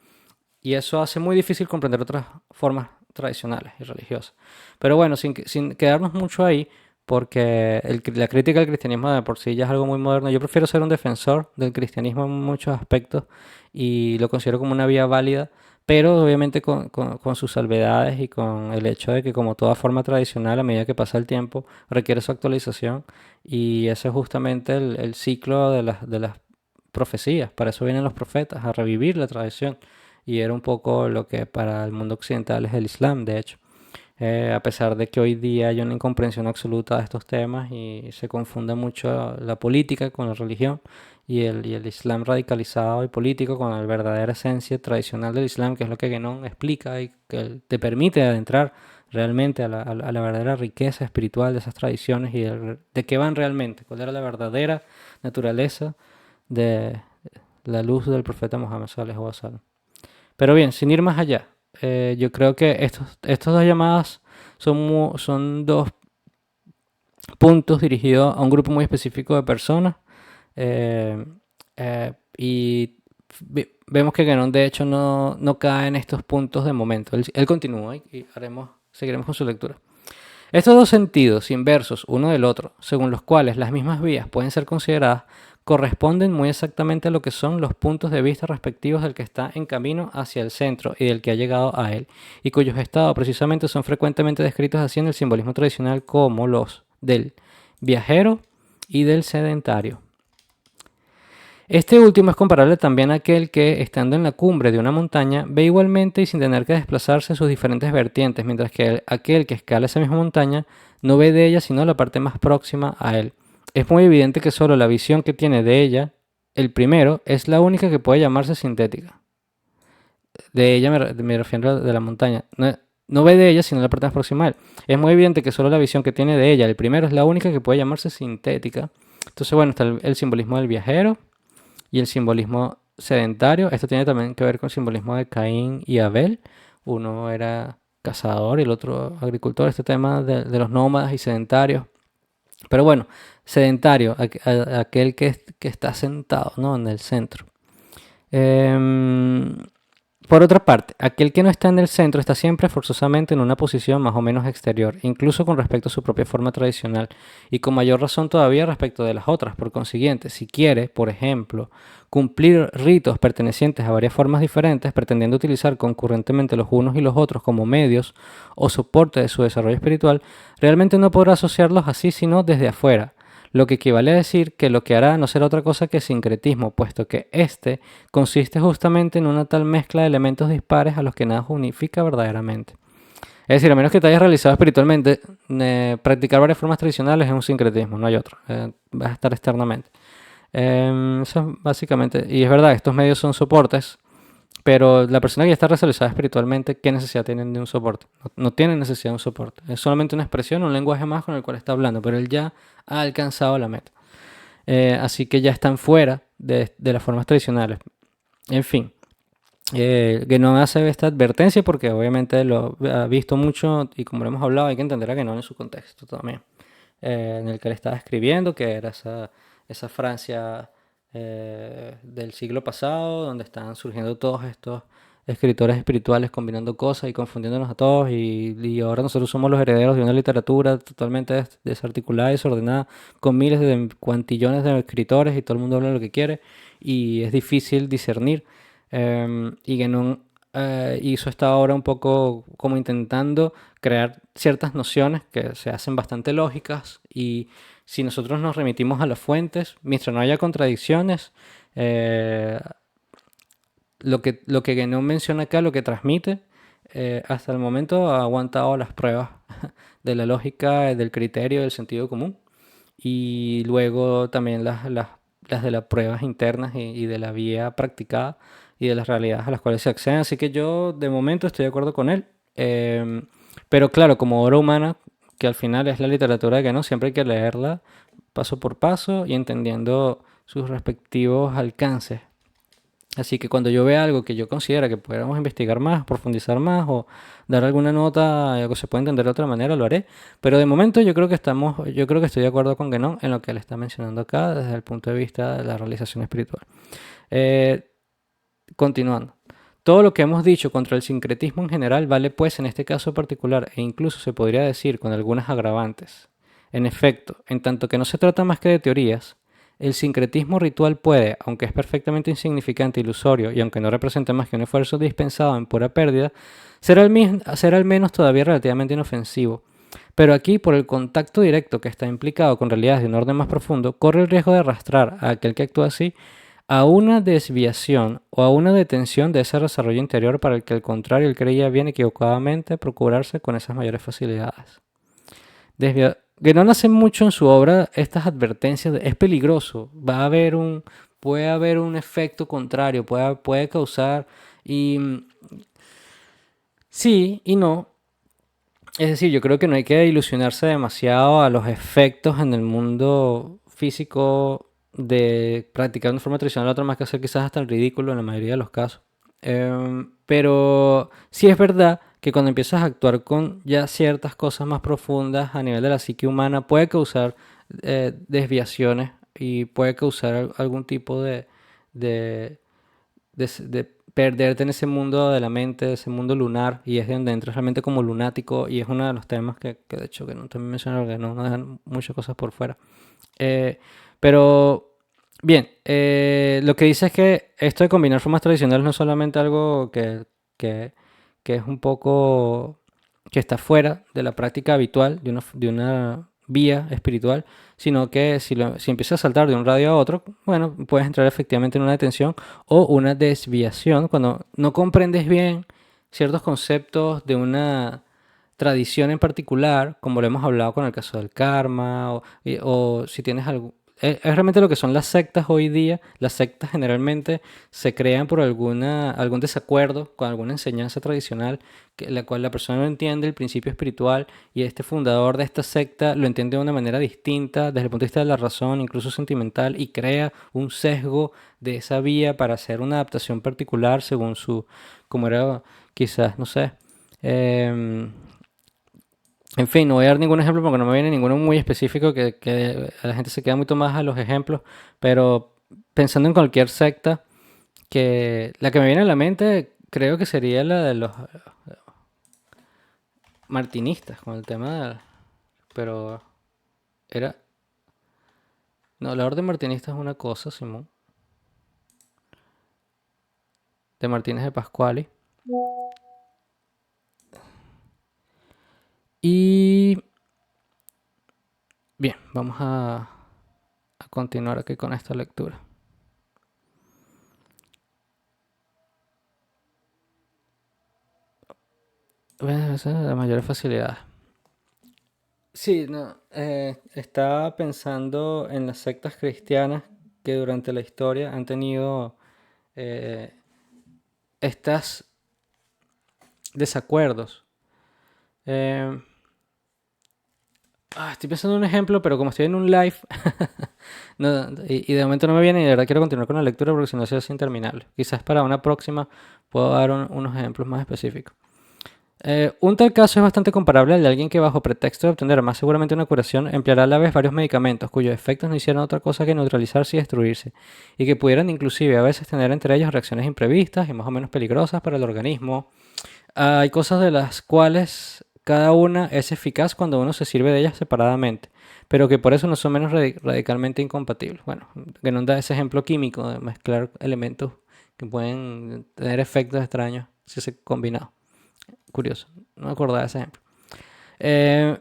Y eso hace muy difícil comprender otras formas tradicionales y religiosas. Pero bueno, sin quedarnos mucho ahí, porque la crítica al cristianismo de por sí ya es algo muy moderno, yo prefiero ser un defensor del cristianismo en muchos aspectos y lo considero como una vía válida pero obviamente con sus salvedades y con el hecho de que como toda forma tradicional, a medida que pasa el tiempo, requiere su actualización y ese es justamente el ciclo de las profecías. Para eso vienen los profetas, a revivir la tradición. Y era un poco lo que para el mundo occidental es el Islam, de hecho. A pesar de que hoy día hay una incomprensión absoluta de estos temas y se confunde mucho la política con la religión y el Islam radicalizado y político con la verdadera esencia tradicional del Islam, que es lo que Guénon explica y que te permite adentrar realmente a la verdadera riqueza espiritual de esas tradiciones y de qué van realmente, cuál era la verdadera naturaleza de la luz del profeta Muhammad sallallahu alaihi wasallam. Pero bien, sin ir más allá, yo creo que estos dos llamadas son dos puntos dirigidos a un grupo muy específico de personas. eh, y vemos que Guénon de hecho no cae en estos puntos de momento. Él continúa y seguiremos con su lectura. Estos dos sentidos inversos uno del otro, según los cuales las mismas vías pueden ser consideradas, corresponden muy exactamente a lo que son los puntos de vista respectivos del que está en camino hacia el centro y del que ha llegado a él, y cuyos estados precisamente son frecuentemente descritos así en el simbolismo tradicional como los del viajero y del sedentario. Este último es comparable también a aquel que, estando en la cumbre de una montaña, ve igualmente y sin tener que desplazarse sus diferentes vertientes, mientras que aquel que escala esa misma montaña no ve de ella sino la parte más próxima a él. Es muy evidente que solo la visión que tiene de ella, el primero, es la única que puede llamarse sintética. De ella me refiero de la montaña. No ve de ella sino la parte más próxima a él. Es muy evidente que solo la visión que tiene de ella, el primero, es la única que puede llamarse sintética. Entonces, bueno, está el simbolismo del viajero y el simbolismo sedentario. Esto tiene también que ver con el simbolismo de Caín y Abel. Uno era cazador y el otro agricultor. Este tema de los nómadas y sedentarios. Pero bueno, sedentario, aquel que está sentado, ¿no? En el centro. Por otra parte, aquel que no está en el centro está siempre forzosamente en una posición más o menos exterior, incluso con respecto a su propia forma tradicional, y con mayor razón todavía respecto de las otras. Por consiguiente, si quiere, por ejemplo, cumplir ritos pertenecientes a varias formas diferentes, pretendiendo utilizar concurrentemente los unos y los otros como medios o soporte de su desarrollo espiritual, realmente no podrá asociarlos así sino desde afuera, lo que equivale a decir que lo que hará no será otra cosa que sincretismo, puesto que éste consiste justamente en una tal mezcla de elementos dispares a los que nada unifica verdaderamente. Es decir, a menos que te hayas realizado espiritualmente, practicar varias formas tradicionales es un sincretismo, no hay otro. Vas a estar externamente. Eso es básicamente, y es verdad, estos medios son soportes, pero la persona que ya está realizada espiritualmente, ¿qué necesidad tienen de un soporte? No tiene necesidad de un soporte. Es solamente una expresión, un lenguaje más con el cual está hablando, pero él ya ha alcanzado la meta. Así que ya están fuera de las formas tradicionales. En fin, Guénon hace esta advertencia porque obviamente lo ha visto mucho y como lo hemos hablado hay que entender a Guénon en su contexto también. En el que él estaba escribiendo, que era esa Francia del siglo pasado, donde estaban surgiendo todos estos escritores espirituales combinando cosas y confundiéndonos a todos, y ahora nosotros somos los herederos de una literatura totalmente desarticulada y desordenada, con miles de cuantillones de escritores y todo el mundo habla lo que quiere, y es difícil discernir. Y Guénon hizo esta obra un poco como intentando crear ciertas nociones que se hacen bastante lógicas, y si nosotros nos remitimos a las fuentes, mientras no haya contradicciones, lo que Guénon menciona acá, lo que transmite, hasta el momento ha aguantado las pruebas de la lógica, del criterio, del sentido común, y luego también las de las pruebas internas y de la vía practicada y de las realidades a las cuales se acceden. Así que yo de momento estoy de acuerdo con él. Pero claro, como obra humana, que al final es la literatura de Guénon, siempre hay que leerla paso por paso y entendiendo sus respectivos alcances. Así que cuando yo vea algo que yo considera que pudiéramos investigar más, profundizar más o dar alguna nota, algo que se puede entender de otra manera, lo haré. Pero de momento yo creo que estoy de acuerdo con Guénon en lo que él está mencionando acá desde el punto de vista de la realización espiritual. Continuando. Todo lo que hemos dicho contra el sincretismo en general vale pues en este caso particular, e incluso se podría decir con algunas agravantes. En efecto, en tanto que no se trata más que de teorías, El sincretismo ritual puede, aunque es perfectamente insignificante, ilusorio y aunque no represente más que un esfuerzo dispensado en pura pérdida, ser al menos todavía relativamente inofensivo. Pero aquí, por el contacto directo que está implicado con realidades de un orden más profundo, corre el riesgo de arrastrar a aquel que actúa así a una desviación o a una detención de ese desarrollo interior para el que al contrario él creía bien equivocadamente procurarse con esas mayores facilidades. Guénon hace mucho en su obra estas advertencias de es peligroso, puede haber un efecto contrario, puede causar y sí y no. Es decir, yo creo que no hay que ilusionarse demasiado a los efectos en el mundo físico de practicar de una forma tradicional a otra, más que hacer quizás hasta el ridículo en la mayoría de los casos. Pero sí es verdad que cuando empiezas a actuar con ya ciertas cosas más profundas a nivel de la psique humana, puede causar desviaciones y puede causar algún tipo de, de perderte en ese mundo de la mente, ese mundo lunar, y es donde entras realmente como lunático, y es uno de los temas que de hecho que no también mencionaron, que no dejan muchas cosas por fuera. Eh, pero, bien, lo que dice es que esto de combinar formas tradicionales no es solamente algo que, que es un poco, que está fuera de la práctica habitual de una vía espiritual, sino que si empiezas a saltar de un radio a otro, bueno, puedes entrar efectivamente en una detención o una desviación cuando no comprendes bien ciertos conceptos de una tradición en particular, como lo hemos hablado con el caso del karma, o si tienes algo. Es realmente lo que son las sectas hoy día. Las sectas generalmente se crean por algún desacuerdo con alguna enseñanza tradicional, la cual la persona no entiende el principio espiritual y este fundador de esta secta lo entiende de una manera distinta desde el punto de vista de la razón, incluso sentimental, y crea un sesgo de esa vía para hacer una adaptación particular según como era quizás, no sé. em, en fin, no voy a dar ningún ejemplo porque no me viene ninguno muy específico que la gente se queda mucho más a los ejemplos, pero pensando en cualquier secta, que la que me viene a la mente creo que sería la de los martinistas con el tema de, pero era, no, la orden martinista es una cosa, Simón, de Martínez de Pascuali. Y bien, vamos a continuar aquí con esta lectura. Bueno, esa es la mayor facilidad. Sí, no, estaba pensando en las sectas cristianas que durante la historia han tenido eh, estas desacuerdos. Eh, estoy pensando en un ejemplo, pero como estoy en un live, y de momento no me viene y de verdad quiero continuar con la lectura porque si no se hace interminable. Quizás para una próxima puedo dar unos ejemplos más específicos. Un tal caso es bastante comparable al de alguien que bajo pretexto de obtener más seguramente una curación empleará a la vez varios medicamentos cuyos efectos no hicieran otra cosa que neutralizarse y destruirse, y que pudieran inclusive a veces tener entre ellos reacciones imprevistas y más o menos peligrosas para el organismo. Hay cosas de las cuales cada una es eficaz cuando uno se sirve de ellas separadamente, pero que por eso no son menos radicalmente incompatibles. Bueno, que nos da ese ejemplo químico de mezclar elementos que pueden tener efectos extraños si se combinan. Curioso, no me acordaba de ese ejemplo.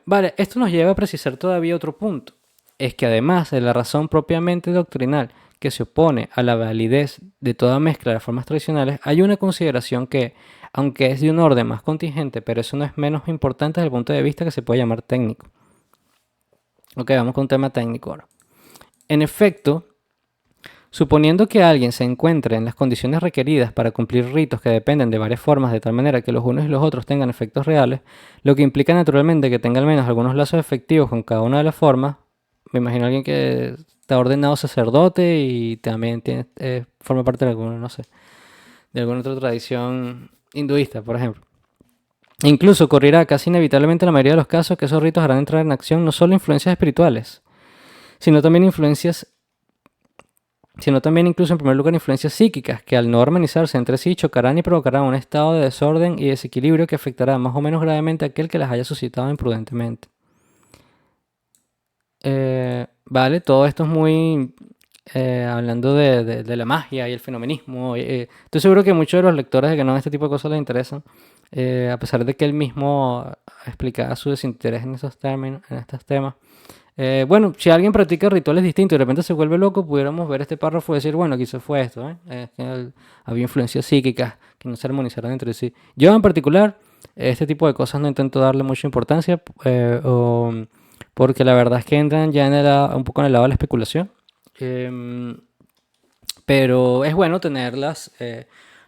Vale, esto nos lleva a precisar todavía otro punto. Es que además de la razón propiamente doctrinal que se opone a la validez de toda mezcla de formas tradicionales, hay una consideración que, aunque es de un orden más contingente, pero eso no es menos importante desde el punto de vista que se puede llamar técnico. Ok, vamos con un tema técnico ahora. En efecto, suponiendo que alguien se encuentre en las condiciones requeridas para cumplir ritos que dependen de varias formas de tal manera que los unos y los otros tengan efectos reales, lo que implica naturalmente que tenga al menos algunos lazos efectivos con cada una de las formas, me imagino a alguien que está ordenado sacerdote y también forma parte de alguna, no sé, de alguna otra tradición hinduista, por ejemplo. Incluso ocurrirá casi inevitablemente en la mayoría de los casos que esos ritos harán entrar en acción no solo influencias espirituales, sino también incluso en primer lugar influencias psíquicas que al no armonizarse entre sí chocarán y provocarán un estado de desorden y desequilibrio que afectará más o menos gravemente a aquel que las haya suscitado imprudentemente. Vale, todo esto es muy hablando de la magia y el fenomenismo. Estoy seguro que muchos de los lectores de que no este tipo de cosas les interesan, a pesar de que él mismo explicaba su desinterés en esos términos, en estos temas. Bueno, si alguien practica rituales distintos y de repente se vuelve loco, pudiéramos ver este párrafo y decir, bueno, quizás fue esto, ¿eh? Había influencias psíquicas que no se armonizaron entre sí. Yo en particular, este tipo de cosas no intento darle mucha importancia, porque la verdad es que entran ya un poco en el lado de la especulación. Em, pero es bueno tenerlas,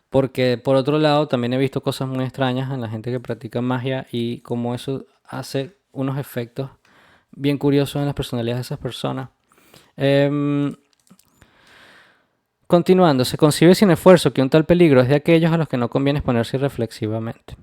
porque por otro lado también he visto cosas muy extrañas en la gente que practica magia y cómo eso hace unos efectos bien curiosos en las personalidades de esas personas. Em, Continuando, se concibe sin esfuerzo que un tal peligro es de aquellos a los que no conviene exponerse irreflexivamente.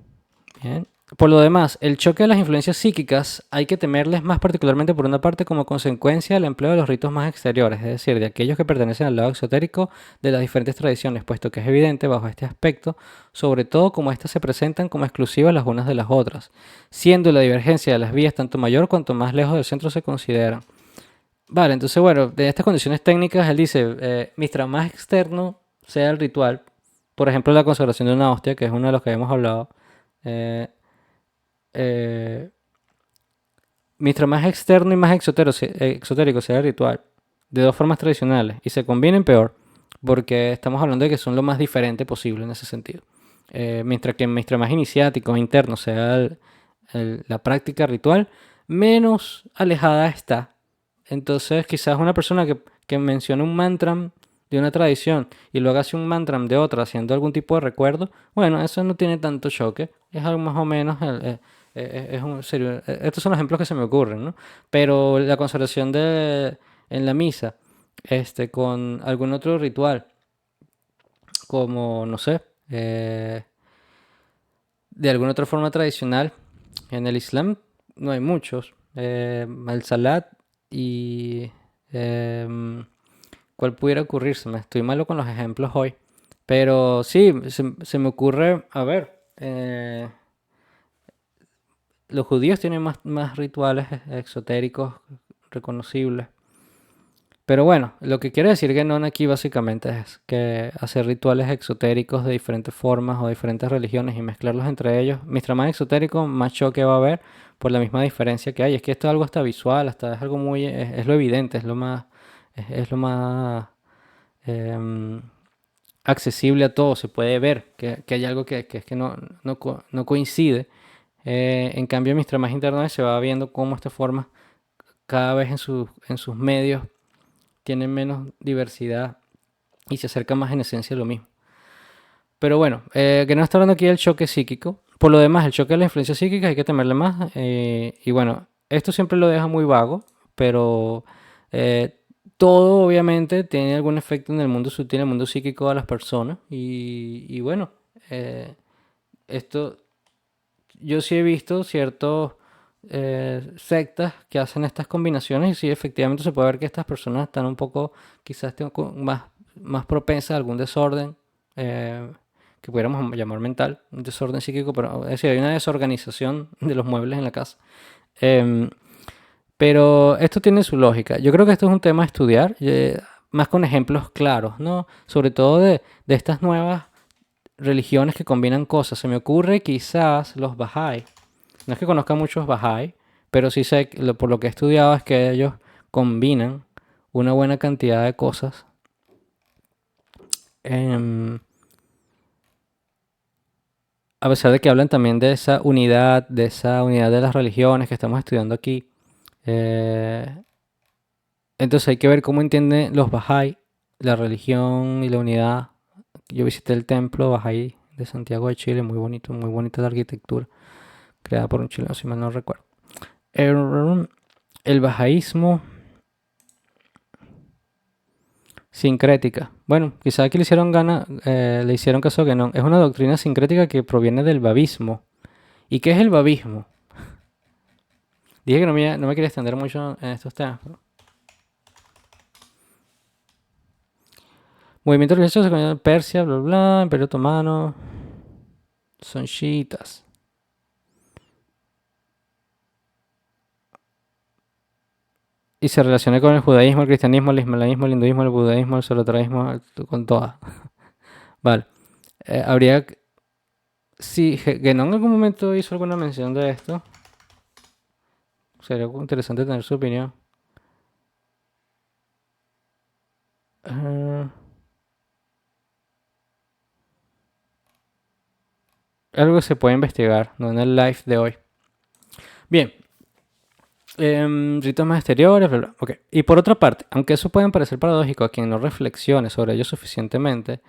Bien. Por lo demás, el choque de las influencias psíquicas hay que temerles más particularmente por una parte como consecuencia del empleo de los ritos más exteriores, es decir, de aquellos que pertenecen al lado exotérico de las diferentes tradiciones, puesto que es evidente bajo este aspecto, sobre todo como éstas se presentan como exclusivas las unas de las otras, siendo la divergencia de las vías tanto mayor cuanto más lejos del centro se consideran. Vale, entonces bueno, de estas condiciones técnicas él dice, mientras más externo sea el ritual, por ejemplo la consagración de una hostia, que es uno de los que habíamos hablado, eh, eh, mientras más externo y más exotérico sea el ritual, de dos formas tradicionales, y se combinen peor, porque estamos hablando de que son lo más diferente posible en ese sentido. Mientras más iniciático e interno sea la práctica ritual, menos alejada está. Entonces, quizás una persona que mencione un mantra de una tradición y luego hace un mantra de otra haciendo algún tipo de recuerdo, bueno, eso no tiene tanto choque. Es algo más o menos es un serio. Estos son los ejemplos que se me ocurren, ¿no? Pero la consagración en la misa, con algún otro ritual, como, no sé, de alguna otra forma tradicional, en el Islam no hay muchos. El Salat y... em, ¿cuál pudiera ocurrirse? Me estoy malo con los ejemplos hoy. Pero sí, se me ocurre, a ver, los judíos tienen más rituales exotéricos reconocibles. Pero bueno, lo que quiere decir Genon aquí básicamente es que hacer rituales exotéricos de diferentes formas o diferentes religiones y mezclarlos entre ellos, mientras más exotérico, más choque va a haber por la misma diferencia que hay. Es que esto es algo hasta visual, hasta es algo muy, es lo evidente, es lo más em, accesible a todo, se puede ver que hay algo que es que no coincide. En cambio, mientras más interno es, se va viendo cómo esta forma cada vez en sus medios tienen menos diversidad y se acerca más en esencia a lo mismo. Pero bueno, que no está hablando aquí del choque psíquico. Por lo demás, el choque de la influencia psíquica hay que temerle más. Y bueno, esto siempre lo deja muy vago, pero eh, todo obviamente tiene algún efecto en el mundo sutil, en el mundo psíquico de las personas. Y bueno, eh, esto yo sí he visto ciertos sectas que hacen estas combinaciones y sí, efectivamente se puede ver que estas personas están un poco, quizás más propensas a algún desorden que pudiéramos llamar mental, un desorden psíquico, pero es decir, hay una desorganización de los muebles en la casa. Em, pero esto tiene su lógica. Yo creo que esto es un tema a estudiar, más con ejemplos claros, ¿no? Sobre todo de estas nuevas religiones que combinan cosas. Se me ocurre quizás los Bahá'í. No es que conozca muchos Bahá'í, pero sí sé, por lo que he estudiado, es que ellos combinan una buena cantidad de cosas. em, a pesar de que hablan también de esa unidad de las religiones que estamos estudiando aquí. eh, entonces hay que ver cómo entienden los Bahá'í la religión y la unidad. Yo visité el templo Bahá'í de Santiago de Chile, muy bonita la arquitectura, creada por un chileno, si mal no recuerdo. El bahaísmo sincrética. Bueno, quizá aquí le hicieron caso que no. Es una doctrina sincrética que proviene del babismo. ¿Y qué es el babismo? Dije que no me quería extender mucho en estos temas. Movimiento religioso en Persia, bla, bla, Imperio Otomano. Son chiitas. y se relaciona con el judaísmo, el cristianismo, el islamismo, el hinduismo, el budaísmo, el zoroastrismo, con todas. Vale. Habría... Si Guénon en algún momento hizo alguna mención de esto, sería interesante tener su opinión. Eh, Algo que se puede investigar, no en el live de hoy. Bien, ritos más exteriores, bla, bla. Ok. Y por otra parte, aunque eso pueda parecer paradójico a quien no reflexione sobre ello suficientemente,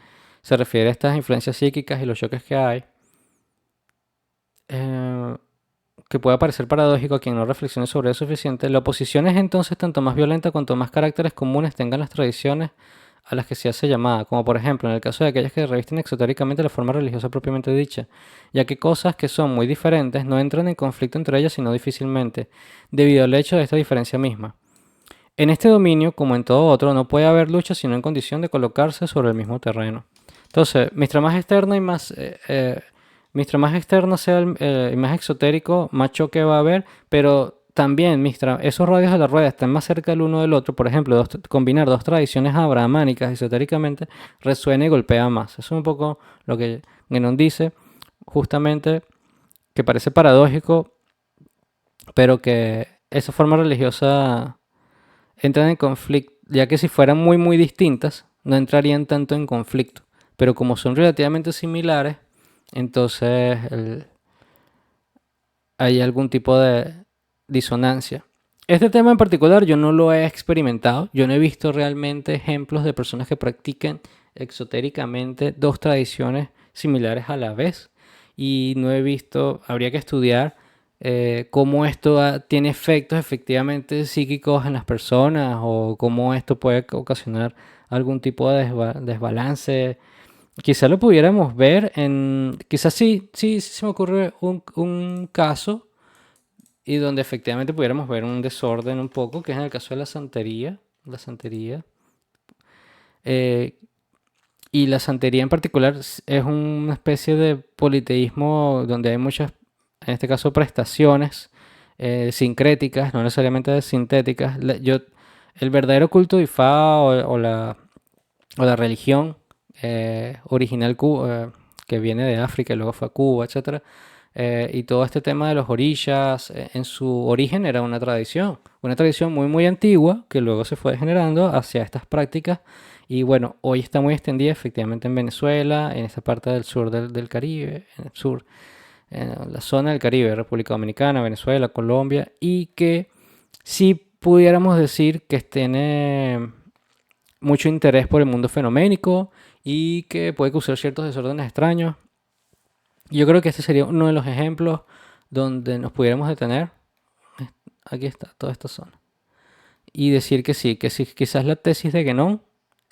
se refiere a estas influencias psíquicas y los choques que hay, eh, que pueda parecer paradójico a quien no reflexione sobre ello suficiente, la oposición es entonces tanto más violenta cuanto más caracteres comunes tengan las tradiciones a las que se hace llamada, como por ejemplo en el caso de aquellas que revisten exotéricamente la forma religiosa propiamente dicha, ya que cosas que son muy diferentes no entran en conflicto entre ellas sino difícilmente, debido al hecho de esta diferencia misma. En este dominio, como en todo otro, no puede haber lucha sino en condición de colocarse sobre el mismo terreno. Entonces, mientras más externa y mientras más externa sea y más exotérico, más choque va a haber, pero también esos radios de la rueda están más cerca el uno del otro. Por ejemplo, combinar dos tradiciones abrahámicas esotéricamente resuena y golpea más. Eso es un poco lo que Guénon dice, justamente, que parece paradójico, pero que esa forma religiosa entran en conflicto, ya que si fueran muy muy distintas, no entrarían tanto en conflicto. Pero como son relativamente similares, entonces hay algún tipo de disonancia. Este tema en particular yo no lo he experimentado, yo no he visto realmente ejemplos de personas que practiquen exotéricamente dos tradiciones similares a la vez y no he visto, habría que estudiar cómo esto tiene efectos efectivamente psíquicos en las personas o cómo esto puede ocasionar algún tipo de desbalance. Quizás lo pudiéramos ver en... Quizás sí se me ocurre un caso y donde efectivamente pudiéramos ver un desorden un poco, que es en el caso de la santería. La santería. Eh, y la santería en particular es una especie de politeísmo donde hay muchas, en este caso, prestaciones sincréticas, no necesariamente sintéticas. El verdadero culto de Ifá o la religión original que viene de África y luego fue a Cuba, etcétera. Y todo este tema de los orillas, en su origen era una tradición muy muy antigua que luego se fue degenerando hacia estas prácticas y bueno, hoy está muy extendida efectivamente en Venezuela, en esta parte del sur del Caribe, en el sur, en la zona del Caribe, República Dominicana, Venezuela, Colombia, y que sí pudiéramos decir que tiene mucho interés por el mundo fenoménico y que puede causar ciertos desórdenes extraños. Yo creo que este sería uno de los ejemplos donde nos pudiéramos detener. Aquí está, toda esta zona. Y decir que sí, quizás la tesis de Guénon,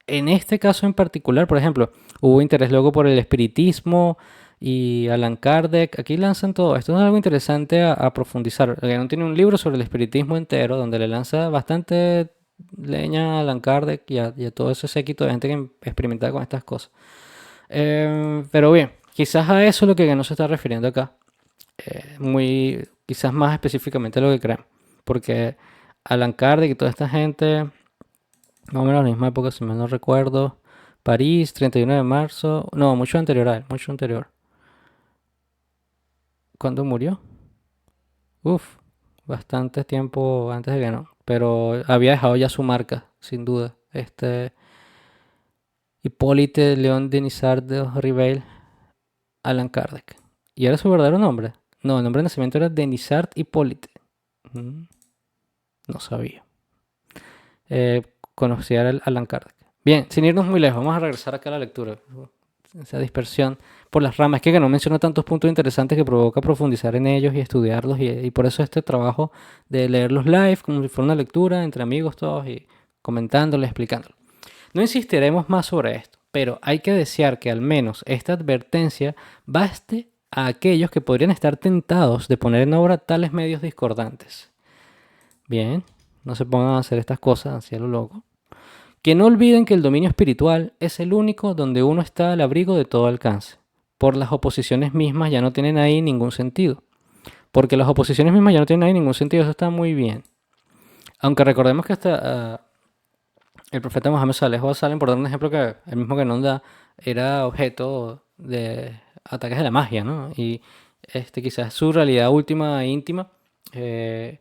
en este caso en particular, por ejemplo, hubo interés luego por el espiritismo y Allan Kardec. Aquí lanzan todo. Esto es algo interesante a profundizar. Guénon tiene un libro sobre el espiritismo entero donde le lanza bastante leña a Allan Kardec y a todo ese séquito de gente que experimenta con estas cosas. Pero bien, quizás a eso es lo que no se está refiriendo acá. Quizás más específicamente a lo que crean. Porque Allan Kardec y toda esta gente, más o menos a la misma época, si mal no recuerdo. París, 31 de marzo. No, mucho anterior a él, mucho anterior. ¿Cuándo murió? Uf, bastante tiempo antes de que no. Pero había dejado ya su marca, sin duda. Hippolyte Léon Denisard de Rivel, Allan Kardec. ¿Y era su verdadero nombre? No, el nombre de nacimiento era Denisard Hippolyte. No sabía. Conocía a Allan Kardec. Bien, sin irnos muy lejos, vamos a regresar acá a la lectura. Esa dispersión por las ramas, que no menciona tantos puntos interesantes que provoca profundizar en ellos y estudiarlos. Y por eso este trabajo de leerlos live, como si fuera una lectura entre amigos todos y comentándolo, explicándolo. No insistiremos más sobre esto, pero hay que desear que al menos esta advertencia baste a aquellos que podrían estar tentados de poner en obra tales medios discordantes. Bien, no se pongan a hacer estas cosas hacia lo loco. Que no olviden que el dominio espiritual es el único donde uno está al abrigo de todo alcance. Por las oposiciones mismas ya no tienen ahí ningún sentido. Porque las oposiciones mismas ya no tienen ahí ningún sentido, eso está muy bien. Aunque recordemos que hasta el profeta Mohammed Saleh Salem, por dar un ejemplo que el mismo que nos da, era objeto de ataques de la magia, ¿no? Y quizás su realidad última e íntima, eh,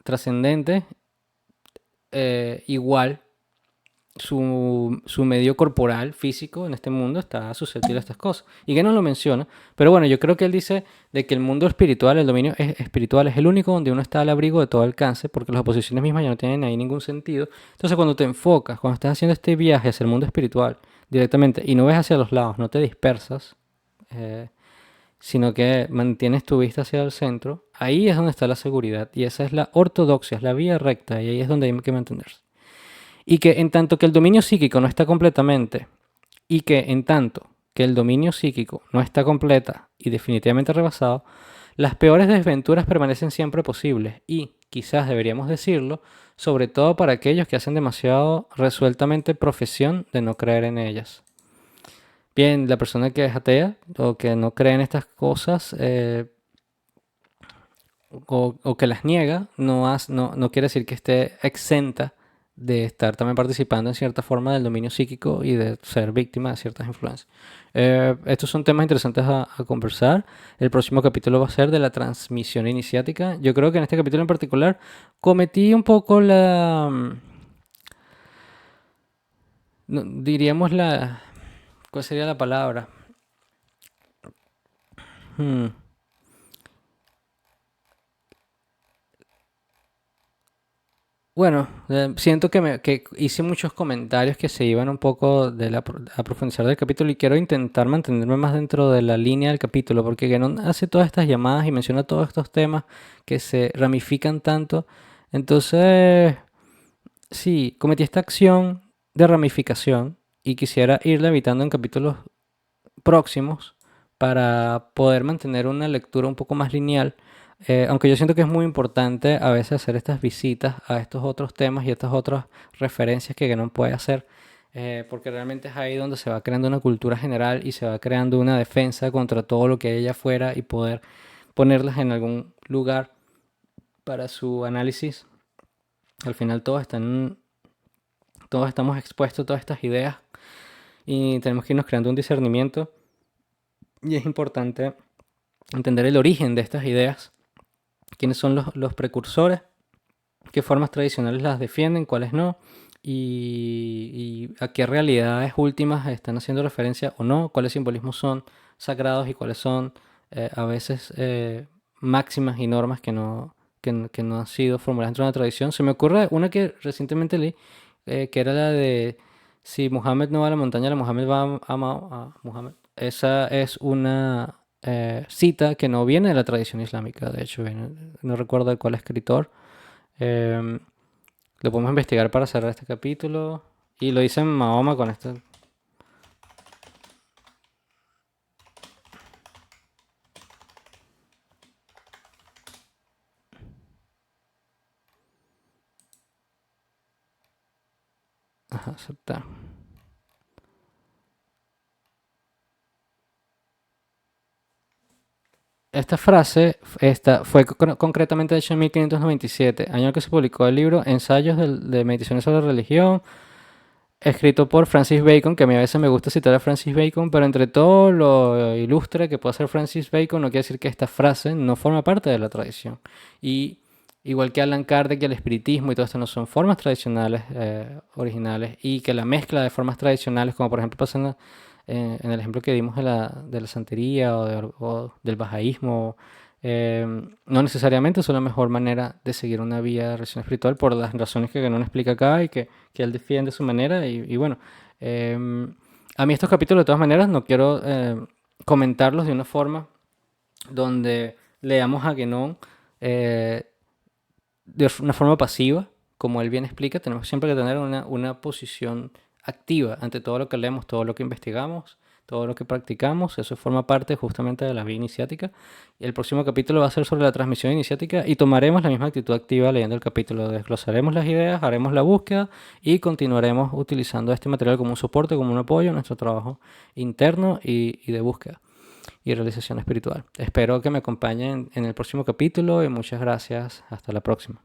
trascendente, igual su medio corporal, físico, en este mundo está susceptible a estas cosas. Y que no lo menciona. Pero bueno, yo creo que él dice de que el mundo espiritual, el dominio espiritual es el único donde uno está al abrigo de todo alcance, porque las oposiciones mismas ya no tienen ahí ningún sentido. Entonces cuando te enfocas, cuando estás haciendo este viaje hacia el mundo espiritual directamente y no ves hacia los lados, no te dispersas, eh, sino que mantienes tu vista hacia el centro, ahí es donde está la seguridad. Y esa es la ortodoxia, es la vía recta, y ahí es donde hay que mantenerse. Y que en tanto que el dominio psíquico no está completamente, y que en tanto que el dominio psíquico no está completa y definitivamente rebasado, las peores desventuras permanecen siempre posibles y, quizás deberíamos decirlo, sobre todo para aquellos que hacen demasiado resueltamente profesión de no creer en ellas. Bien, la persona que es atea o que no cree en estas cosas o que las niega, no quiere decir que esté exenta de estar también participando en cierta forma del dominio psíquico y de ser víctima de ciertas influencias. Estos son temas interesantes a conversar. El próximo capítulo va a ser de la transmisión iniciática. Yo creo que en este capítulo en particular cometí un poco diríamos ¿cuál sería la palabra? Hmm. Bueno, siento que hice muchos comentarios que se iban un poco a profundizar del capítulo y quiero intentar mantenerme más dentro de la línea del capítulo porque Genon hace todas estas llamadas y menciona todos estos temas que se ramifican tanto. Entonces, sí, cometí esta acción de ramificación y quisiera irla evitando en capítulos próximos para poder mantener una lectura un poco más lineal. Aunque yo siento que es muy importante a veces hacer estas visitas a estos otros temas y estas otras referencias que no puede hacer, porque realmente es ahí donde se va creando una cultura general y se va creando una defensa contra todo lo que hay allá afuera y poder ponerlas en algún lugar para su análisis. Al final todos estamos expuestos a todas estas ideas y tenemos que irnos creando un discernimiento y es importante entender el origen de estas ideas, quiénes son los precursores, qué formas tradicionales las defienden, cuáles no, y a qué realidades últimas están haciendo referencia o no, cuáles simbolismos son sagrados y cuáles son a veces máximas y normas que no han sido formuladas dentro de una tradición. Se me ocurre una que recientemente leí, que era la de si Muhammad no va a la montaña, la Muhammad va a Muhammad. Esa es una cita que no viene de la tradición islámica, de hecho, no recuerdo de cuál escritor. Em, lo podemos investigar para cerrar este capítulo. Y lo dice Mahoma con esto. Ajá, aceptar. Esta frase fue concretamente hecha en 1597, año en que se publicó el libro Ensayos de Meditaciones sobre la Religión, escrito por Francis Bacon, que a mí a veces me gusta citar a Francis Bacon, pero entre todo lo ilustre que puede hacer Francis Bacon, no quiere decir que esta frase no forma parte de la tradición. Y igual que Allan Kardec y el espiritismo y todo esto no son formas tradicionales originales, y que la mezcla de formas tradicionales, como por ejemplo pasa en el ejemplo que dimos de la santería o del bajaísmo, no necesariamente es la mejor manera de seguir una vía de relación espiritual por las razones que no explica acá y que él defiende su manera. Y bueno, a mí estos capítulos de todas maneras no quiero comentarlos de una forma donde leamos a Guénon de una forma pasiva, como él bien explica. Tenemos siempre que tener una posición activa ante todo lo que leemos, todo lo que investigamos, todo lo que practicamos. Eso forma parte justamente de la vía iniciática. Y el próximo capítulo va a ser sobre la transmisión iniciática y tomaremos la misma actitud activa leyendo el capítulo. Desglosaremos las ideas, haremos la búsqueda y continuaremos utilizando este material como un soporte, como un apoyo en nuestro trabajo interno y de búsqueda y realización espiritual. Espero que me acompañen en el próximo capítulo y muchas gracias. Hasta la próxima.